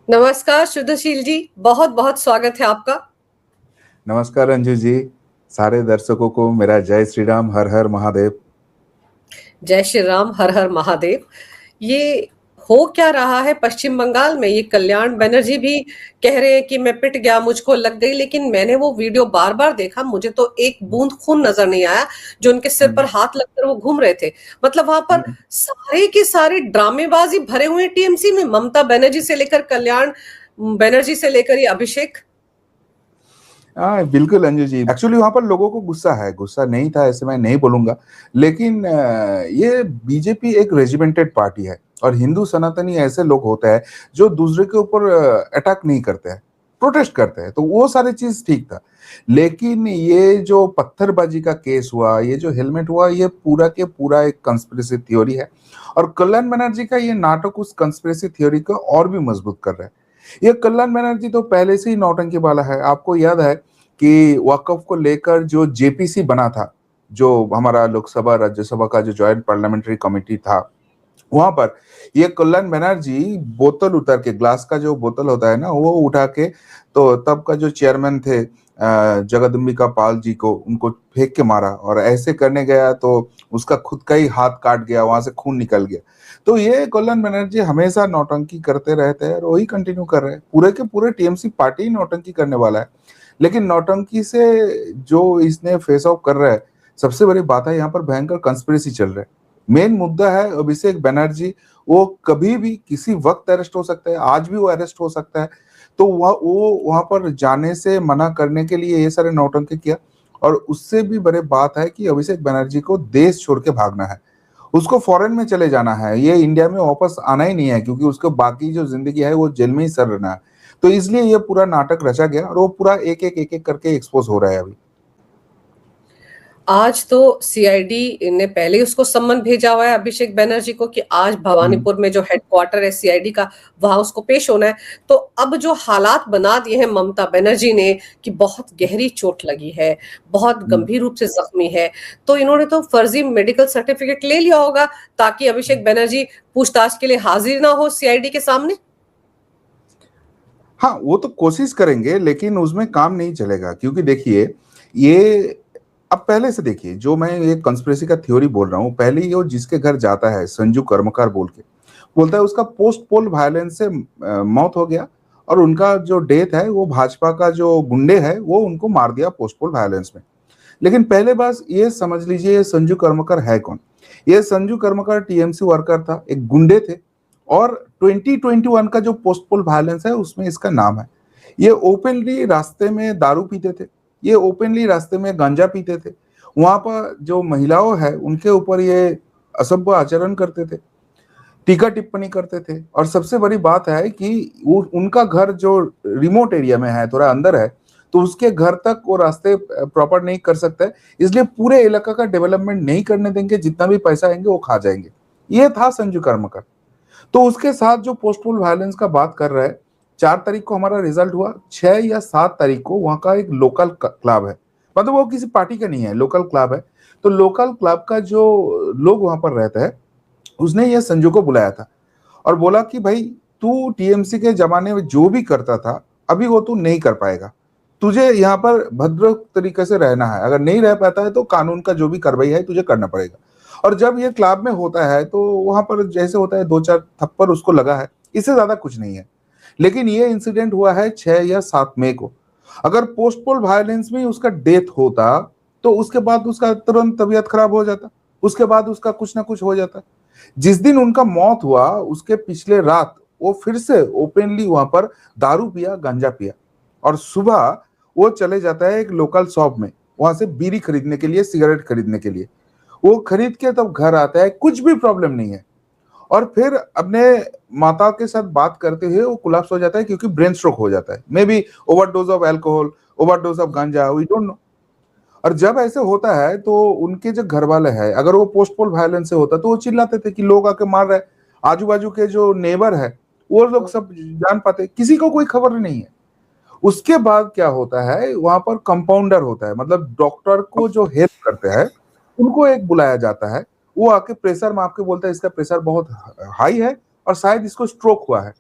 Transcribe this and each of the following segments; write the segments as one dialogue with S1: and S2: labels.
S1: नमस्कार शुद्धशील जी, बहुत-बहुत स्वागत है आपका।
S2: नमस्कार अंजू जी। सारे दर्शकों को मेरा जय श्री राम, हर हर महादेव।
S1: जय श्री राम, हर हर महादेव। ये हो क्या रहा है पश्चिम बंगाल में? ये कल्याण बनर्जी भी कह रहे हैं कि मैं पिट गया, मुझको लग गई, लेकिन मैंने वो वीडियो बार-बार देखा, मुझे तो एक बूंद खून नज़र नहीं आया, जो उनके सिर पर
S2: हम्म,
S1: हाथ लगकर वो घूम रहे थे। मतलब वहाँ पर
S2: हम्म।
S1: सारे के सारे ड्रामेबाज़ी भरे हुए हैं टीएमसी में, ममता बनर्जी से लेकर कल्याण बनर्जी से लेकर ये अभिषेक।
S2: हाँ बिल्कुल अंजू जी, एक्चुअली वहां पर लोगों को गुस्सा है, गुस्सा नहीं था ऐसे मैं नहीं बोलूंगा, लेकिन ये बीजेपी एक रेजिमेंटेड पार्टी है और हिंदू सनातनी ऐसे लोग होते हैं जो दूसरे के ऊपर अटैक नहीं करते हैं, प्रोटेस्ट करते हैं, तो वो सारी चीज ठीक था। लेकिन ये जो पत्थरबाजी का केस हुआ, ये जो हेलमेट हुआ, ये पूरा के पूरा एक कंस्पिरेसी थ्योरी है और कल्याण बनर्जी का ये नाटक उस कंस्पिरेसी थ्योरी को और भी मजबूत कर रहा है। ये कल्याण बनर्जी तो पहले से ही नौटंकी वाला है। आपको याद है कि वक्फ को लेकर जो जेपीसी बना था, जो हमारा लोकसभा राज्यसभा का जो ज्वाइंट पार्लियामेंट्री कमेटी था, वहां पर ये कल्याण बनर्जी बोतल उतार के, ग्लास का जो बोतल होता है ना, वो उठा के, तो तब का जो चेयरमैन थे जगदम्बिका पाल जी को, उनको फेंक के मारा और ऐसे करने गया तो उसका खुद का ही हाथ काट गया, वहां से खून निकल गया। तो ये कल्याण बनर्जी हमेशा नौटंकी करते रहते हैं और वही कंटिन्यू कर रहे हैं। पूरे के पूरे टीएमसी पार्टी ही नौटंकी करने वाला है, लेकिन नौटंकी से जो इसने फेस ऑफ कर रहा है, सबसे बड़ी बात है यहाँ पर भयंकर कंस्पिरेसी चल रहा है। मेन मुद्दा है अभिषेक बनर्जी, वो कभी भी किसी वक्त अरेस्ट हो सकता है, आज भी वो अरेस्ट हो सकता है। तो वो वहां पर जाने से मना करने के लिए ये सारे नौटंकी किया। और उससे भी बड़े बात है कि अभिषेक बनर्जी को देश छोड़ के भागना है, उसको फॉरेन में चले जाना है, ये इंडिया में वापस आना ही नहीं है, क्योंकि उसको बाकी जो जिंदगी है वो जेल में ही सर रहना है। तो इसलिए ये पूरा नाटक रचा गया और वो पूरा एक एक करके एक्सपोज हो रहा है अभी।
S1: आज तो सीआईडी ने पहले ही उसको सम्मन भेजा हुआ है अभिषेक बनर्जी को कि आज
S2: हम्म,
S1: भवानीपुर में जो हेडक्वार्टर है सीआईडी का, वहां उसको पेश होना है। तो अब जो हालात बना दिए हैं ममता बनर्जी ने कि बहुत गहरी चोट लगी है, बहुत
S2: हम्म।
S1: गंभीर रूप से जख्मी है, तो इन्होंने तो फर्जी मेडिकल सर्टिफिकेट ले लिया होगा ताकि अभिषेक बनर्जी पूछताछ के लिए हाजिर ना हो सीआईडी के सामने।
S2: हाँ वो तो कोशिश करेंगे, लेकिन उसमें काम नहीं चलेगा, क्योंकि देखिए, ये अब पहले से देखिए, जो मैं ये कंस्पिरेसी का थ्योरी बोल रहा हूँ, पहले ये वो जिसके घर जाता है संजू कर्मकार बोल के, बोलता है उसका पोस्ट पोल वायलेंस से मौत हो गया और उनका जो डेथ है वो भाजपा का जो गुंडे है वो उनको मार दिया पोस्ट पोल वायलेंस में। लेकिन पहले बात ये समझ लीजिए, ये संजू कर्मकार है कौन? ये संजू कर्मकार टीएमसी वर्कर था, एक गुंडे थे, और 2021 का जो पोस्टपोल वायलेंस है उसमें इसका नाम है। ये ओपनली रास्ते में दारू पीते थे, ये ओपनली रास्ते में गांजा पीते थे, वहां पर जो महिलाओं है उनके ऊपर ये असभ्य आचरण करते थे, टीका टिप्पणी करते थे। और सबसे बड़ी बात है कि वो उनका घर जो रिमोट एरिया में है, थोड़ा अंदर है, तो उसके घर तक वो रास्ते प्रॉपर नहीं कर सकते, इसलिए पूरे इलाका का डेवलपमेंट नहीं करने देंगे, जितना भी पैसा आएंगे वो खा जाएंगे। ये था संजू कर्मकर। तो उसके साथ जो पोस्टपोल वायलेंस का बात कर रहा है, 4 तारीख को हमारा रिजल्ट हुआ, 6 या 7 तारीख को वहां का एक लोकल क्लब है, मतलब वो किसी पार्टी का नहीं है, लोकल क्लब है। तो लोकल क्लब का जो लोग वहां पर रहते हैं, उसने ये संजू को बुलाया था और बोला कि भाई, तू टीएमसी के जमाने में जो भी करता था अभी वो तू नहीं कर पाएगा, तुझे यहाँ पर भद्र तरीके से रहना है, अगर नहीं रह पाता है तो कानून का जो भी कार्रवाई है तुझे करना पड़ेगा। और जब ये क्लब में होता है तो वहां पर जैसे होता है, 2-4 थप्पड़ उसको लगा है, इससे ज्यादा कुछ नहीं है। लेकिन ये इंसिडेंट हुआ है 6 या 7 मई को। अगर पोस्टपोल वायलेंस में उसका डेथ होता तो उसके बाद उसका तुरंत तबीयत खराब हो जाता, उसके बाद उसका कुछ ना कुछ हो जाता। जिस दिन उनका मौत हुआ उसके पिछले रात वो फिर से ओपनली वहां पर दारू पिया, गांजा पिया, और सुबह वो चले जाता है एक लोकल शॉप में, वहां से बीड़ी खरीदने के लिए, सिगरेट खरीदने के लिए। वो खरीद के तब घर आता है, कुछ भी प्रॉब्लम नहीं है, और फिर अपने माता के साथ बात करते हुए वो कोलैप्स हो जाता है, क्योंकि ब्रेन स्ट्रोक हो जाता है, may be overdose of alcohol, overdose of गांजा, वी डोंट नो। और जब ऐसे होता है तो उनके जो घर वाले हैं, अगर वो पोस्टपोल वायलेंस से होता तो वो चिल्लाते थे कि लोग आके मार रहे हैं, आजू बाजू के जो नेबर है वो लोग सब जान पाते, किसी को कोई खबर नहीं है। उसके बाद क्या होता है, वहां पर कंपाउंडर होता है, मतलब डॉक्टर को जो हेल्प करते हैं, उनको एक बुलाया जाता है। वो आके प्रेशर माप के बोलता है इसका प्रेशर बहुत हाई है और शायद इसको स्ट्रोक हुआ है।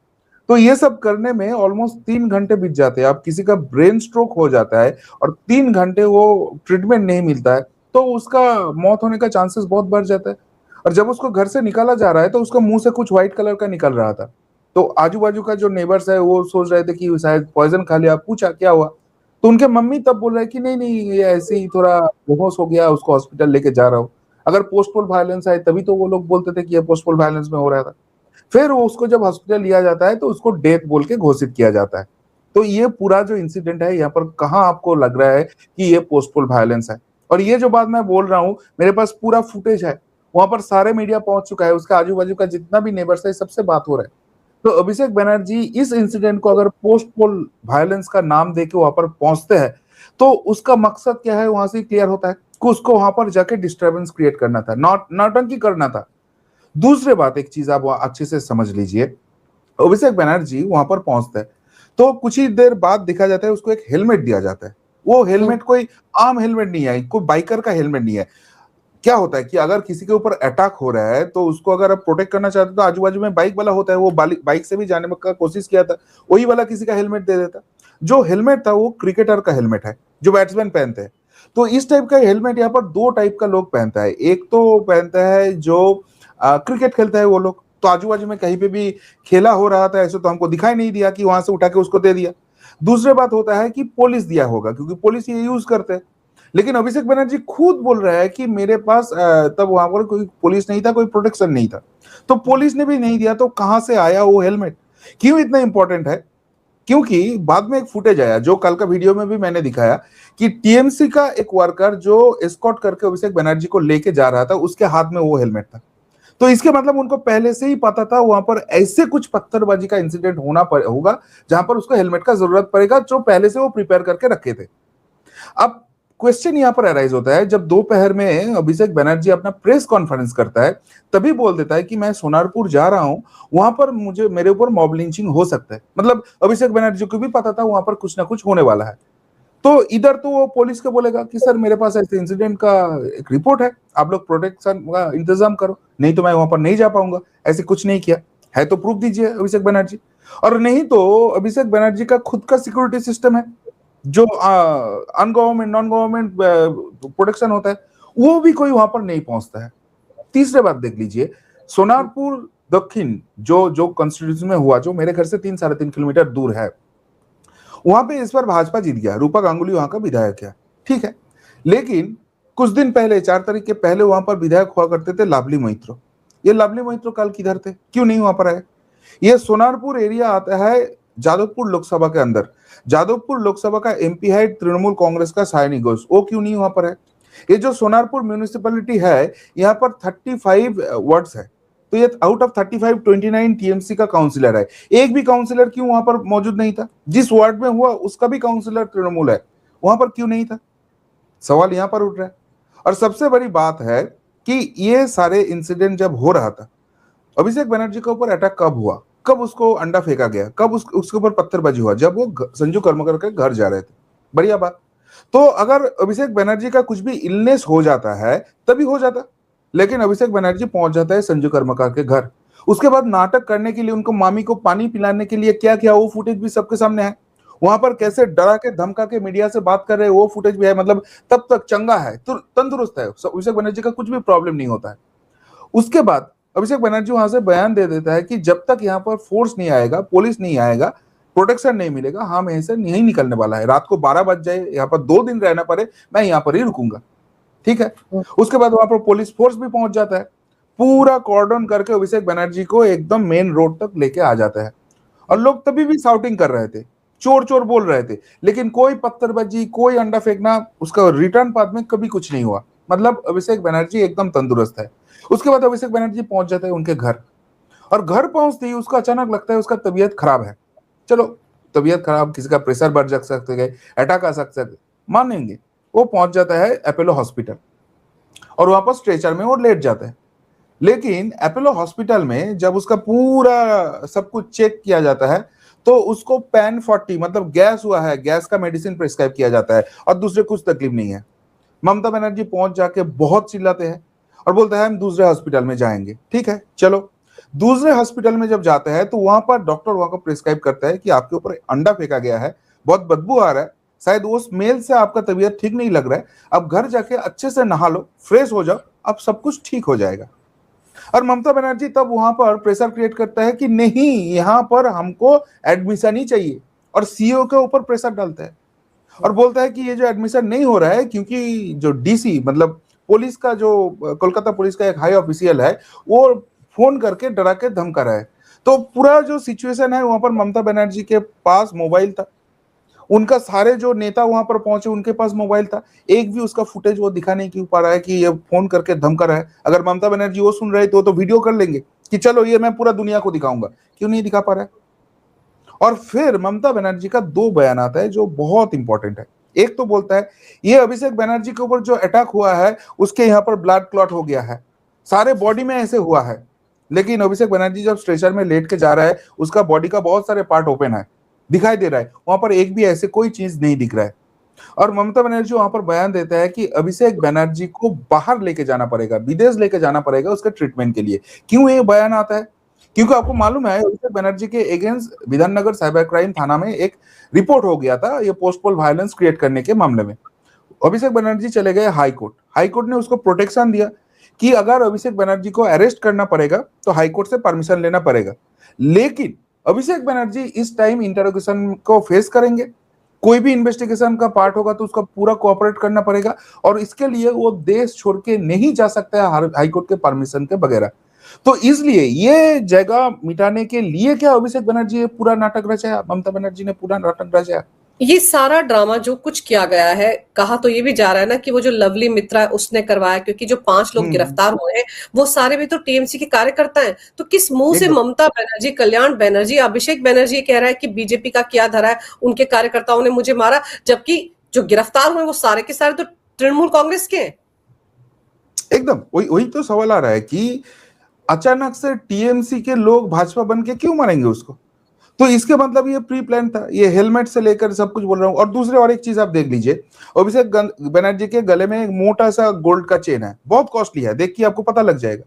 S2: तो ये सब करने में ऑलमोस्ट 3 घंटे बीत जाते हैं। अब किसी का ब्रेन स्ट्रोक हो जाता है और 3 घंटे वो ट्रीटमेंट नहीं मिलता है, तो उसका मौत होने का चांसेस बहुत बढ़ जाता है। और जब उसको घर से निकाला जा रहा है तो उसका मुंह से कुछ व्हाइट कलर का निकल रहा था। तो आजू बाजू का जो नेबर्स है वो सोच रहे थे कि शायद पॉइजन खा लिया। पूछा क्या हुआ, तो उनके मम्मी तब बोल रहे कि नहीं नहीं, ये ऐसे ही थोड़ा बेहोश हो गया, उसको हॉस्पिटल लेके जा रहा हूँ। अगर पोस्टपोल वायलेंस है तभी तो वो लोग बोलते थे कि ये पोस्टपोल वायलेंस में हो रहा था। फिर उसको जब हॉस्पिटल लिया जाता है तो उसको डेथ बोल के घोषित किया जाता है। तो ये पूरा जो इंसिडेंट है, यहाँ पर कहाँ आपको लग रहा है कि ये पोस्टपोल वायलेंस है? और ये जो बात मैं बोल रहा हूँ, मेरे पास पूरा फुटेज है, वहां पर सारे मीडिया पहुंच चुका है, उसका आजू बाजू का जितना भी नेबर्स है सबसे बात हो रहा है। तो अभिषेक बनर्जी इस इंसिडेंट को अगर पोस्टपोल वायलेंस का नाम देके वहां पर पहुंचते हैं, तो उसका मकसद क्या है वहां से क्लियर होता है कि उसको वहां पर जाके डिस्टर्बेंस क्रिएट करना था, नौटंकी करना था। दूसरी बात, एक चीज आप अच्छे से समझ लीजिए, अभिषेक बनर्जी वहां पर पहुंचता है तो कुछ ही देर बाद देखा जाता है उसको एक हेलमेट दिया जाता है। वो
S1: हम्म।
S2: हेलमेट कोई आम हेलमेट नहीं है, कोई बाइकर का हेलमेट नहीं है। क्या होता है कि अगर किसी के ऊपर अटैक हो रहा है तो उसको अगर आप प्रोटेक्ट करना चाहते हो तो आजू बाजू में बाइक वाला होता है, वो बाइक से भी जाने का कोशिश किया था, वही वाला किसी का हेलमेट दे देता। जो हेलमेट था वो क्रिकेटर का हेलमेट है जो बैट्समैन पहनते हैं। तो इस टाइप का हेलमेट यहाँ पर दो टाइप का लोग पहनता है। एक तो पहनता है जो क्रिकेट खेलता है वो लोग, तो आजू बाजू में कहीं पे भी खेला हो रहा था ऐसे तो हमको दिखाई नहीं दिया कि वहां से उठा के उसको दे दिया। दूसरी बात होता है कि पुलिस दिया होगा क्योंकि पुलिस ये यूज करते हैं। लेकिन अभिषेक बनर्जी खुद बोल रहा है कि मेरे पास तब वहां पर कोई पुलिस नहीं था, कोई प्रोटेक्शन नहीं था। तो पुलिस ने भी नहीं दिया तो कहां से आया वो हेलमेट? क्यों इतना इंपॉर्टेंट है? क्योंकि बाद में एक फुटेज आया जो कल का वीडियो में भी मैंने दिखाया कि टीएमसी का एक वर्कर जो एस्कॉर्ट करके अभिषेक बनर्जी को लेके जा रहा था, उसके हाथ में वो हेलमेट था। तो इसके मतलब उनको पहले से ही पता था वहां पर ऐसे कुछ पत्थरबाजी का इंसिडेंट होगा जहां पर उसको हेलमेट का जरूरत पड़ेगा, जो पहले से वो प्रिपेयर करके रखे थे। अब क्वेश्चन यहां पर अराइज होता है, जब दोपहर में अभिषेक बनर्जी अपना प्रेस कॉन्फ्रेंस करता है तभी बोल देता है कि मैं सोनारपुर जा रहा हूं, वहां पर मेरे ऊपर मॉब लिंचिंग हो सकता है। मतलब अभिषेक बनर्जी को भी पता था वहां पर कुछ ना कुछ होने वाला है। तो इधर तो वो पुलिस को बोलेगा कि सर मेरे पास ऐसे इंसिडेंट का एक रिपोर्ट है, आप लोग प्रोटेक्शन का इंतजाम करो, नहीं तो मैं वहां पर नहीं जा पाऊंगा, ऐसे कुछ नहीं किया है तो प्रूफ दीजिए अभिषेक बनर्जी। और नहीं तो अभिषेक बनर्जी का खुद का सिक्योरिटी सिस्टम है जो अनगवर्नमेंट नॉन गवर्नमेंट प्रोटेक्शन होता है, वो भी कोई वहां पर नहीं पहुंचता है। तीसरे बात देख लीजिए, सोनारपुर दक्षिण जो जो कॉन्स्टिट्यूंसी में हुआ, जो मेरे घर से 3-3.5 किलोमीटर दूर है, वहां पे इस बार भाजपा जीत गया, रूपा गांगुली वहां का विधायक है, ठीक है। लेकिन कुछ दिन पहले 4 तारीख के पहले वहां पर विधायक हुआ करते थे लाभली मोहित्रो। ये लाभली मोहित्रो कल किधर थे, क्यों नहीं वहां पर आए? ये सोनारपुर एरिया आता है जादवपुर लोकसभा के अंदर। जादवपुर लोकसभा का एमपी है तृणमूल कांग्रेस का सायनी घोष, वो क्यों नहीं वहां पर है? ये जो सोनारपुर म्यूनिसिपैलिटी है, यहाँ पर 35 वार्ड्स है। तो ये आउट ऑफ 35 29 टीएमसी का काउंसिलर है। एक भी काउंसिलर क्यों वहां पर मौजूद नहीं था? जिस वार्ड में हुआ उसका भी काउंसिलर तृणमूल है, वहां पर क्यों नहीं था? सवाल यहां पर उठ रहा है। और सबसे बड़ी बात है कि ये सारे इंसिडेंट जब हो रहा था, अभिषेक बनर्जी के ऊपर अटैक कब हुआ, कब उसको अंडा फेंका गया, कब उसके ऊपर पत्थरबाजी हुआ? जब वो संजू कर्मकर के घर जा रहे थे। बढ़िया बात। तो अगर अभिषेक बनर्जी का कुछ भी इलनेस हो जाता है तभी हो जाता, लेकिन अभिषेक बनर्जी पहुंच जाता है संजू कर्मकार के घर। उसके बाद नाटक करने के लिए, उनको मामी को पानी पिलाने के लिए क्या किया वो फुटेज भी सबके सामने है। वहां पर कैसे डरा के धमका के मीडिया से बात कर रहे हैं वो फुटेज भी है। मतलब तब तक चंगा है, तंदुरुस्त है, अभिषेक बनर्जी का कुछ भी प्रॉब्लम नहीं होता है। उसके बाद अभिषेक बनर्जी वहां से बयान दे देता है कि जब तक यहाँ पर फोर्स नहीं आएगा, पुलिस नहीं आएगा, प्रोटेक्शन नहीं मिलेगा, हम यहीं से नहीं निकलने वाला है। रात को 12 बज जाए, यहाँ पर 2 दिन रहना पड़े, मैं यहाँ पर ही रुकूंगा, ठीक है। उसके बाद वहां पर पुलिस फोर्स भी पहुंच जाता है, पूरा कॉर्डन करके अभिषेक बनर्जी को एकदम मेन रोड तक लेके आ जाता है। और लोग तभी भी शाउटिंग कर रहे थे, चोर चोर बोल रहे थे, लेकिन कोई पत्थरबाजी, कोई अंडा फेंकना, उसका रिटर्न पाथ में कभी कुछ नहीं हुआ। मतलब अभिषेक बनर्जी एकदम तंदुरुस्त है। उसके बाद अभिषेक बनर्जी पहुंच जाता है उनके घर, और घर पहुंचते ही उसको अचानक लगता है उसका तबीयत खराब है। चलो, तबीयत खराब, किसी का प्रेशर बढ़ जा सकते है, अटैक आ सकता है, मानेंगे। वो पहुंच जाता है अपोलो हॉस्पिटल और वहां पर स्ट्रेचर में वो लेट जाता है। लेकिन अपोलो हॉस्पिटल में जब उसका पूरा सब कुछ चेक किया जाता है तो उसको पैन 40 मतलब गैस हुआ है, गैस का मेडिसिन प्रिस्क्राइब किया जाता है और दूसरे कुछ तकलीफ नहीं है। ममता बनर्जी पहुंच जाके बहुत चिल्लाते हैं और बोलते हैं हम दूसरे हॉस्पिटल में जाएंगे, ठीक है चलो। दूसरे हॉस्पिटल में जब जाते हैं तो वहां पर डॉक्टर वहां को प्रिस्क्राइब करता है कि आपके ऊपर अंडा फेंका गया है, बहुत बदबू आ रहा है, शायद वो स्मेल से आपका तबीयत ठीक नहीं लग रहा है, अब घर जाके अच्छे से नहा लो, फ्रेश हो जाओ, अब सब कुछ ठीक हो जाएगा। और ममता बनर्जी तब वहां पर प्रेशर क्रिएट करता है कि नहीं, यहां पर हमको एडमिशन ही चाहिए, और सीईओ के ऊपर प्रेशर डालता है और बोलता है कि ये जो एडमिशन नहीं हो रहा है क्योंकि जो डीसी मतलब पुलिस का जो कोलकाता पुलिस का एक हाई ऑफिशियल है, वो फोन करके डरा के धमका रहा है। तो पूरा जो सिचुएशन है वहां पर ममता बनर्जी के पास मोबाइल था, उनका सारे जो नेता वहां पर पहुंचे उनके पास मोबाइल था, एक भी उसका फुटेज वो दिखा नहीं क्यों पा रहा है कि ये फोन करके धमका रहा है। अगर ममता बनर्जी वो सुन रहे तो वीडियो कर लेंगे कि चलो ये मैं पूरा दुनिया को दिखाऊंगा, क्यों नहीं दिखा पा रहा है। और फिर ममता बनर्जी का दो बयान आता है जो बहुत इंपॉर्टेंट है। एक तो बोलता है ये अभिषेक बनर्जी के ऊपर जो अटैक हुआ है उसके यहाँ पर ब्लड क्लॉट हो गया है, सारे बॉडी में ऐसे हुआ है, लेकिन अभिषेक बनर्जी जब स्ट्रेचर में लेट के जा रहा है उसका बॉडी का बहुत सारे पार्ट ओपन है, दिखाई दे रहा है, वहां पर एक भी ऐसे कोई चीज नहीं दिख रहा है। और ममता बनर्जी वहां पर बयान देता है कि अभिषेक बनर्जी को बाहर लेके जाना पड़ेगा, विदेश लेके जाना पड़ेगा उसके ट्रीटमेंट के लिए। क्यों ये बयान आता है? क्योंकि आपको मालूम है अभिषेक बनर्जी के अगेंस्ट विधाननगर साइबर क्राइम थाना में एक रिपोर्ट हो गया था ये पोस्ट पोल वायलेंस क्रिएट करने के मामले में। अभिषेक बनर्जी चले गए हाई कोर्ट, हाई कोर्ट ने उसको प्रोटेक्शन दिया कि अगर अभिषेक बनर्जी को अरेस्ट करना पड़ेगा तो हाई कोर्ट से परमिशन लेना पड़ेगा, लेकिन अभिषेक बनर्जी इस टाइम इंटरोगेशन को फेस करेंगे, कोई भी इन्वेस्टिगेशन का पार्ट होगा तो उसका पूरा कोऑपरेट करना पड़ेगा, और इसके लिए वो देश छोड़ के नहीं जा सकता है हाई कोर्ट के परमिशन के बगैर। तो इसलिए ये जगह मिटाने के लिए क्या अभिषेक बनर्जी ये पूरा नाटक रचाया, ममता बनर्जी ने पूरा नाटक रचाया।
S1: ये सारा ड्रामा जो कुछ किया गया है, कहा तो ये भी जा रहा है ना कि वो जो लवली मित्रा उसने करवाया, क्योंकि जो 5 लोग गिरफ्तार हुए हैं वो सारे भी तो टीएमसी के कार्यकर्ता हैं। तो किस मुंह से
S2: एकदम
S1: ममता बनर्जी, कल्याण बनर्जी, अभिषेक बनर्जी कह रहा है कि बीजेपी का क्या धरा है, उनके कार्यकर्ताओं ने मुझे मारा, जबकि जो गिरफ्तार हुए वो सारे के सारे तो तृणमूल कांग्रेस के हैं।
S2: एकदम वही वही तो सवाल आ रहा है कि अचानक से टीएमसी के लोग भाजपा बन के क्यों मारेंगे उसको। तो इसके मतलब ये प्री प्लान था, ये हेलमेट से लेकर सब कुछ बोल रहा हूं। और दूसरे और एक चीज आप देख लीजिए, अभिषेक बनर्जी के गले में एक मोटा सा गोल्ड का चेन है, बहुत कॉस्टली है, देख के आपको पता लग जाएगा।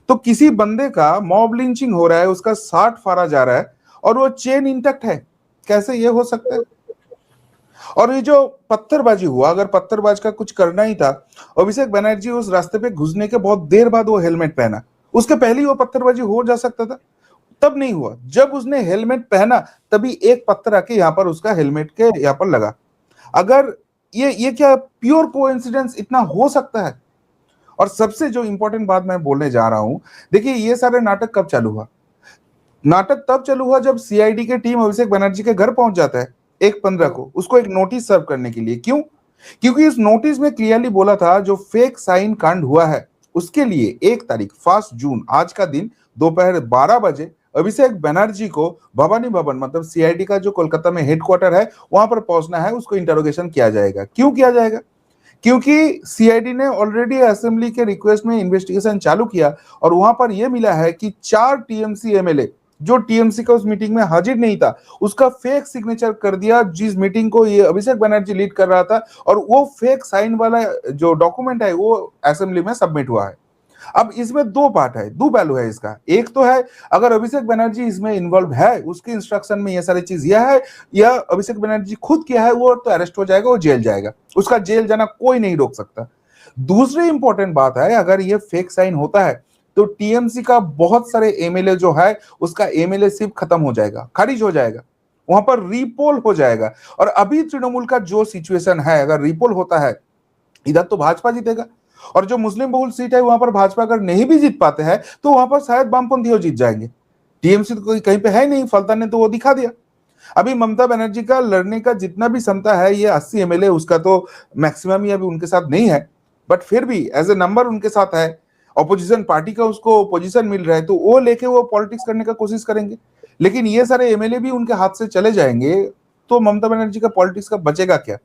S2: तो किसी बंदे का मॉब लिंचिंग हो रहा है, उसका 60 फाड़ा जा रहा है और वो चेन इंटैक्ट है, कैसे ये हो सकता है। और ये जो पत्थरबाजी हुआ, अगर पत्थरबाज का कुछ करना ही था, अभिषेक बनर्जी उस रास्ते पे घुसने के बहुत देर बाद वो हेलमेट पहना, उसके पहले ही वो पत्थरबाजी हो जा सकता था, तब नहीं हुआ। जब उसने हेलमेट पहना तभी एक पत्थर आके यहाँ पर उसका हेलमेट के यहाँ पर लगा। अगर ये क्या प्योर कोइंसिडेंस इतना हो सकता है। और सबसे जो इंपॉर्टेंट बात मैं बोलने जा रहा हूं, देखिए ये सारे नाटक कब चालू हुआ, नाटक तब चालू हुआ जब सीआईडी की टीम अभिषेक बनर्जी के घर पहुंच जाता है 1/15 को, उसको एक नोटिस सर्व करने के लिए। क्यों? क्योंकि इस नोटिस में क्लियरली बोला था जो फेक साइन कांड हुआ है उसके लिए 1 तारीख 1 जून आज का दिन दोपहर 12 बजे अभिषेक बनर्जी को भवानी भवन मतलब सीआईडी का जो कोलकाता में हेडक्वार्टर है वहां पर पहुंचना है, उसको इंटरोगेशन किया जाएगा। क्यों किया जाएगा? क्योंकि सीआईडी ने ऑलरेडी असेंबली के रिक्वेस्ट में इन्वेस्टिगेशन चालू किया और वहां पर यह मिला है कि 4 टीएमसी एमएलए जो टीएमसी का उस मीटिंग में हाजिर नहीं था उसका फेक सिग्नेचर कर दिया, जिस मीटिंग को ये अभिषेक बनर्जी लीड कर रहा था, और वो फेक साइन वाला जो डॉक्यूमेंट है वो असेंबली में सबमिट हुआ है। अब इसमें दो पार्ट है, दो पहलू है इसका। एक तो है अगर अभिषेक बनर्जी इसमें इन्वॉल्व है, उसके इंस्ट्रक्शन में ये सारी चीज यह है, या अभिषेक बनर्जी खुद किया है, वो तो अरेस्ट हो जाएगा, वो जेल जाएगा, उसका जेल जाना कोई नहीं रोक सकता। दूसरी इंपॉर्टेंट बात है, अगर ये फेक साइन होता है तो टीएमसी का बहुत सारे एमएलए जो है उसका एमएलए सिर्फ खत्म हो जाएगा, खारिज हो जाएगा, वहां पर रीपोल हो जाएगा। और अभी तृणमूल का जो सिचुएशन है, अगर रीपोल होता है इधर तो भाजपा जीतेगा, और जो मुस्लिम बहुल सीट है वहां पर भाजपा अगर नहीं भी जीत पाते हैं तो वहां पर शायद वामपंथी जीत जाएंगे। टीएमसी तो कोई कहीं पे है नहीं, फलतन ने तो वो दिखा दिया। अभी ममता बनर्जी का लड़ने का जितना भी क्षमता है, ये 80 एमएलए उसका तो मैक्सिमम ही अभी उनके साथ नहीं है, बट फिर भी एज ए नंबर उनके साथ है, ऑपोजिशन पार्टी का उसको पोजीशन मिल रहा है, तो वो लेके वो पॉलिटिक्स करने का कोशिश करेंगे। लेकिन ये सारे एमएलए भी उनके हाथ से चले जाएंगे तो ममता बनर्जी का पॉलिटिक्स का बचेगा क्या।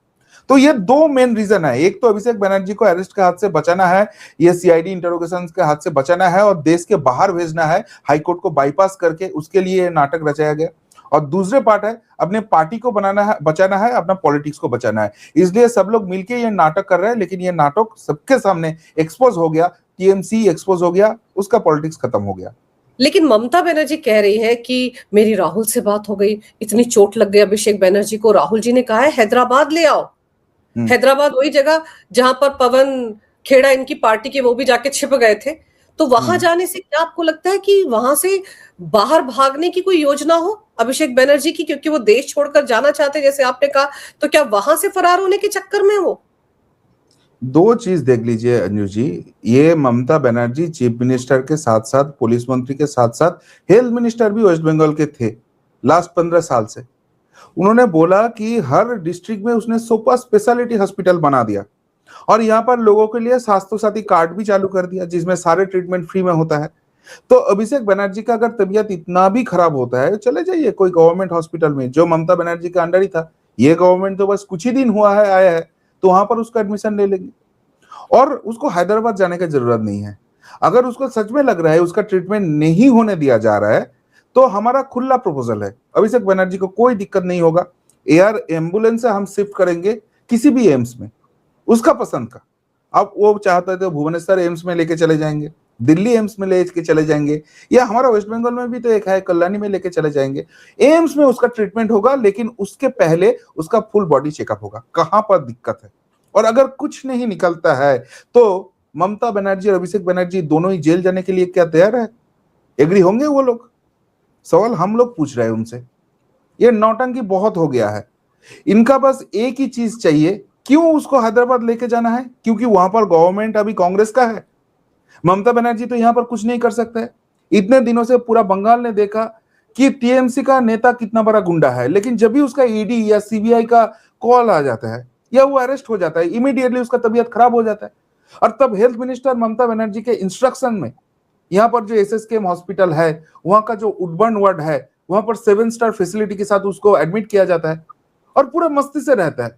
S2: तो ये दो मेन रीजन है, एक तो अभिषेक बनर्जी को अरेस्ट के हाथ से बचाना है, ये सीआईडी इंटरोगेशन के हाथ से बचाना है और देश के बाहर भेजना है हाईकोर्ट को बाईपास करके, उसके लिए नाटक रचाया गया। और दूसरे पार्ट है अपने पार्टी को बनाना है, बचाना है, अपना पॉलिटिक्स को बचाना है, इसलिए सब लोग मिलके ये नाटक कर रहे हैं। लेकिन ये नाटक सबके सामने एक्सपोज हो गया, टीएमसी एक्सपोज हो गया, उसका पॉलिटिक्स खत्म हो गया।
S1: लेकिन ममता बनर्जी कह रही है कि मेरी राहुल से बात हो गई, इतनी चोट लग गई अभिषेक बनर्जी को, राहुल जी ने कहा है हैदराबाद ले आओ। हैदराबाद वही जगह जहां पर पवन खेड़ा इनकी पार्टी के वो भी जाके छिप गए थे। तो वहां जाने से क्या आपको लगता है कि वहां से बाहर भागने की कोई योजना हो अभिषेक बनर्जी की, क्योंकि वो देश छोड़कर जाना चाहते हैं जैसे आपने कहा, तो क्या वहां से फरार होने के चक्कर में वो?
S2: दो चीज देख लीजिए अंजू जी, ये ममता बनर्जी चीफ मिनिस्टर के साथ साथ पुलिस मंत्री के साथ साथ हेल्थ मिनिस्टर भी वेस्ट बंगाल के थे लास्ट 15 साल से। उन्होंने बोला कि हर डिस्ट्रिक्ट में उसने सुपर स्पेशलिटी हॉस्पिटल बना दिया और यहाँ पर लोगों के लिए स्वास्थ्य साथी कार्ड भी चालू कर दिया जिसमें सारे ट्रीटमेंट फ्री में होता है। तो अभिषेक बनर्जी का अगर तबीयत इतना भी खराब होता है, चले जाइए कोई गवर्नमेंट हॉस्पिटल में जो ममता बनर्जी के अंडर ही था। ये गवर्नमेंट तो बस कुछ ही दिन हुआ है आया है, तो वहां पर उसका एडमिशन ले लेंगे और उसको हैदराबाद जाने की जरूरत नहीं है। अगर उसको सच में लग रहा है उसका ट्रीटमेंट नहीं होने दिया जा रहा है, तो हमारा खुला प्रपोजल है, अभिषेक बनर्जी को कोई दिक्कत नहीं होगा। एयर एम्बुलेंस से हम शिफ्ट करेंगे किसी भी एम्स में, उसका पसंद का। अब वो चाहता है तो भुवनेश्वर एम्स में लेके चले जाएंगे, दिल्ली एम्स में लेके चले जाएंगे, या हमारा वेस्ट बंगाल में भी तो एक है कल्याणी में लेके चले जाएंगे। एम्स में उसका ट्रीटमेंट होगा, लेकिन उसके पहले उसका फुल बॉडी चेकअप होगा, कहां पर दिक्कत है। और अगर कुछ नहीं निकलता है तो ममता बनर्जी और अभिषेक बनर्जी दोनों ही जेल जाने के लिए क्या तैयार है? एग्री होंगे वो लोग? सवाल हम लोग पूछ रहे हैं उनसे। ये नौटंकी बहुत हो गया है। इनका बस एक ही चीज चाहिए, क्यों उसको हैदराबाद लेके जाना है? क्योंकि वहां पर गवर्नमेंट अभी कांग्रेस का है। ममता बनर्जी तो यहां पर कुछ नहीं कर सकता है। इतने दिनों से पूरा बंगाल ने देखा कि टीएमसी का नेता कितना बड़ा गुंडा है, लेकिन जब भी उसका ईडी या सीबीआई का कॉल आ जाता है या वो अरेस्ट हो जाता है, इमीडिएटली उसका तबीयत खराब हो जाता है। और तब हेल्थ मिनिस्टर ममता बनर्जी के इंस्ट्रक्शन में यहाँ पर जो एसएसकेएम हॉस्पिटल है, वहां का जो उडबर्न वार्ड है, वहां पर 7 स्टार फैसिलिटी के साथ उसको एडमिट किया जाता है और पूरा मस्ती से रहता है।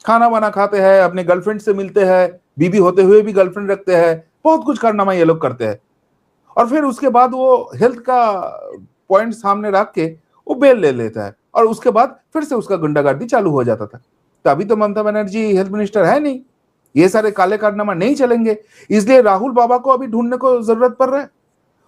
S2: खाना वाना खाते हैं, अपने गर्लफ्रेंड से मिलते हैं, बीबी होते हुए भी गर्लफ्रेंड रखते हैं, बहुत कुछ कारनामा ये लोग करते हैं। और फिर उसके बाद वो हेल्थ का पॉइंट सामने रख के वो बेल ले लेता है और उसके बाद फिर से उसका गुंडागर्दी चालू हो जाता था। तो अभी तो ममता बनर्जी हेल्थ मिनिस्टर है नहीं, ये सारे काले कारनामा नहीं चलेंगे, इसलिए राहुल बाबा को अभी ढूंढने को जरूरत पड़ रहा है।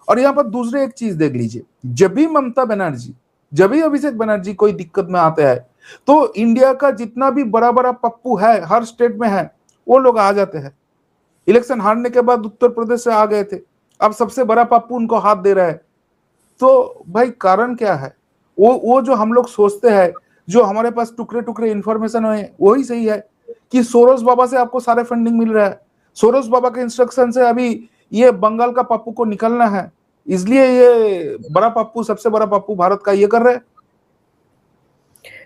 S2: और यहाँ पर दूसरे एक चीज देख लीजिए, जब भी ममता बनर्जी, जब भी अभिषेक बनर्जी कोई दिक्कत में आते हैं, तो इंडिया का जितना भी बड़ा बड़ा पप्पू है हर स्टेट में है, वो लोग आ जाते हैं। इलेक्शन हारने के बाद उत्तर प्रदेश से आ गए थे, अब सबसे बड़ा पप्पू उनको हाथ दे रहा है। तो भाई कारण क्या है? वो जो हम लोग सोचते हैं, जो हमारे पास टुकड़े टुकड़े इंफॉर्मेशन है, वही सही है कि सोरोस बाबा से आपको सारे फंडिंग मिल रहा है। सोरोस बाबा के इंस्ट्रक्शन से अभी ये बंगाल का पप्पू को निकलना है, इसलिए ये बड़ा पप्पू, सबसे बड़ा पप्पू भारत का ये कर रहा है।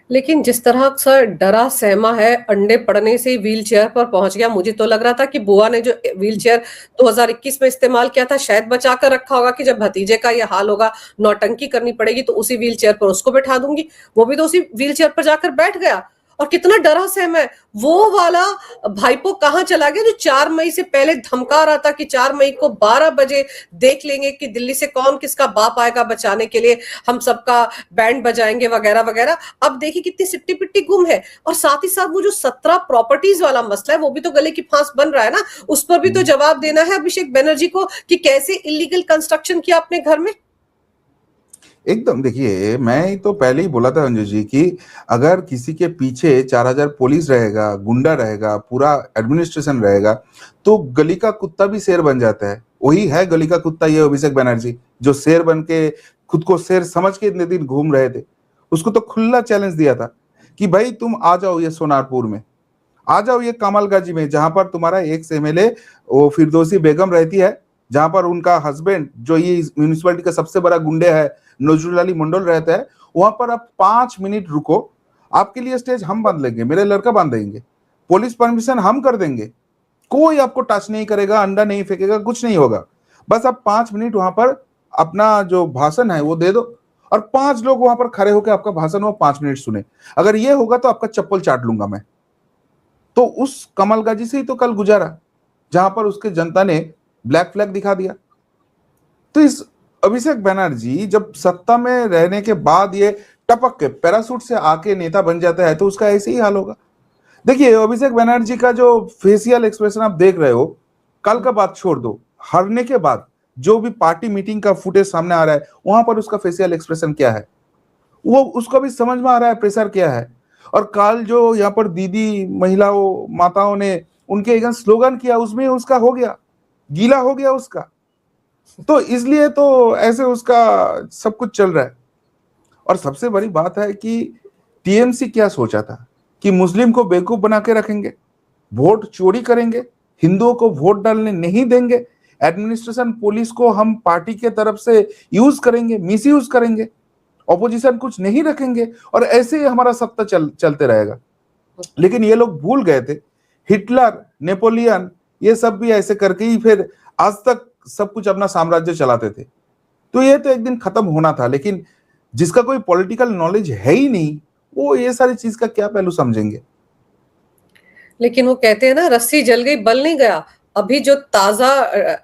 S1: लेकिन जिस तरह सर डरा सहमा है, अंडे पड़ने से व्हील चेयर पर पहुंच गया। मुझे तो लग रहा था कि बुआ ने जो व्हील चेयर 2021 में इस्तेमाल किया था शायद बचा कर रखा होगा कि जब भतीजे का ये हाल होगा, नौटंकी करनी पड़ेगी, तो उसी व्हील चेयर पर उसको बैठा दूंगी। वो भी तो उसी व्हील चेयर पर जाकर बैठ गया। और कितना डरा सहमा है वो वाला भाईपो, कहाँ चला गया जो 4 मई से पहले धमका रहा था कि 4 मई को 12 बजे देख लेंगे कि दिल्ली से कौन किसका बाप आएगा बचाने के लिए, हम सबका बैंड बजाएंगे वगैरह वगैरह। अब देखिए कितनी सिट्टी पिट्टी गुम है। और साथ ही साथ वो जो 17 प्रॉपर्टीज वाला मसला है, वो भी तो गले की फांस बन रहा है ना। उस पर भी तो जवाब देना है अभिषेक बनर्जी को कि कैसे इलीगल कंस्ट्रक्शन किया अपने घर में।
S2: एकदम, देखिए मैं तो पहले ही बोला था अंजू जी कि अगर किसी के पीछे 4000 पुलिस रहेगा, गुंडा रहेगा, पूरा एडमिनिस्ट्रेशन रहेगा, तो गली का कुत्ता भी शेर बन जाता है। वही है गली का कुत्ता, ये अभिषेक बनर्जी, जो शेर बन के खुद को शेर समझ के इतने दिन घूम रहे थे। उसको तो खुला चैलेंज दिया था कि भाई तुम आ जाओ ये सोनारपुर में, आ जाओ ये कमलगाजी में, जहां पर तुम्हारा एक्स एमएलए वो फिरदौसी बेगम रहती है, जहां पर उनका हस्बैंड जो ये म्यूनिसिपैलिटी का सबसे बड़ा गुंडे है नजरुल अली मंडल रहता है, वहां पर आप 5 मिनट रुको, आपके लिए स्टेज हम बांध लेंगे, मेरे लड़का बांध देंगे, पुलिस परमिशन हम कर देंगे, कोई आपको टच नहीं करेगा, अंडा नहीं फेंकेगा, कुछ नहीं होगा। बस आप 5 मिनट वहां पर अपना जो भाषण है वो दे दो और 5 लोग वहां पर खड़े होकर आपका भाषण वो 5 मिनट सुने। अगर ये होगा तो आपका चप्पल चाट लूंगा मैं। तो उस कमलगाजी से ही तो कल गुजारा, जहां पर उसके जनता ने ब्लैक फ्लैग दिखा दिया। तो इस अभिषेक बनर्जी जब सत्ता में रहने के बाद ये टपक के पैरासूट से आके नेता बन जाता है, तो उसका ऐसे ही हाल होगा। देखिए अभिषेक बनर्जी का जो फेशियल एक्सप्रेशन आप देख रहे हो, कल का बात छोड़ दो, हारने के बाद जो भी पार्टी मीटिंग का फुटेज सामने आ रहा है वहां पर उसका फेशियल एक्सप्रेशन क्या है, वो उसका भी समझ में आ रहा है प्रेशर क्या है। और कल जो यहाँ पर दीदी महिलाओं माताओं ने उनके एक स्लोगन किया, उसमें उसका हो गया, गीला हो गया उसका। तो इसलिए तो ऐसे उसका सब कुछ चल रहा है। और सबसे बड़ी बात है कि टीएमसी क्या सोचा था कि मुस्लिम को बेवकूफ बना के रखेंगे, वोट चोरी करेंगे, हिंदुओं को वोट डालने नहीं देंगे, एडमिनिस्ट्रेशन पुलिस को हम पार्टी के तरफ से यूज करेंगे, मिस यूज करेंगे, ऑपोजिशन कुछ नहीं रखेंगे और ऐसे ही हमारा सत्ता चलते रहेगा। लेकिन ये लोग भूल गए थे हिटलर, नेपोलियन, ये सब भी ऐसे करके ही फिर आज तक सब कुछ अपना साम्राज्य चलाते थे। तो ये तो एक दिन खत्म होना था, लेकिन जिसका कोई पॉलिटिकल नॉलेज है ही नहीं, वो ये सारी चीज का क्या पहलू समझेंगे।
S1: लेकिन वो कहते हैं ना, रस्सी जल गई बल नहीं गया। अभी जो ताजा